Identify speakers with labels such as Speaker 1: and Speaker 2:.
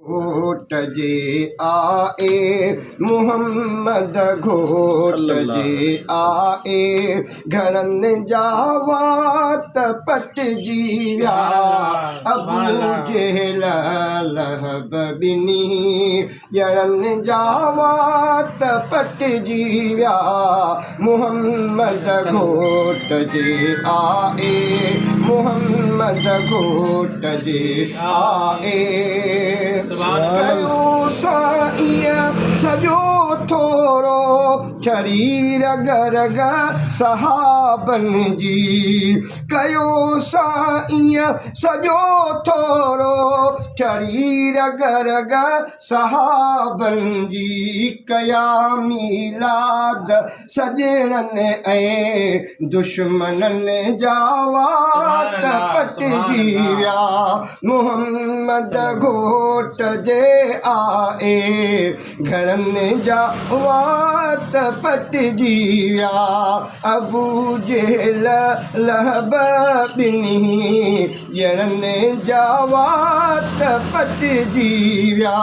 Speaker 1: घोट जे आए मुहम्मद घोट जे आए घणनि जा वात पटिजी विया अबू जहल लहब ॿिनी ॼणनि जा वात पटिजी विया मुहम्मद घोट जे आए मुहम्मद घोट जे आए कयो साईं सॼो थोरो शरीर गरग सहाबनि जी कयो साईं सॼो थोरो शरीर गरग सहाबनि जी कया मीलाद सॼणनि ऐं दुश्मननि जा वात पटिजी विया मुहम्मद घोट जे आए घणनि जा वात पटिजी विया अबू जहल लहब ॿिनी ॼणनि जा वात पटिजी विया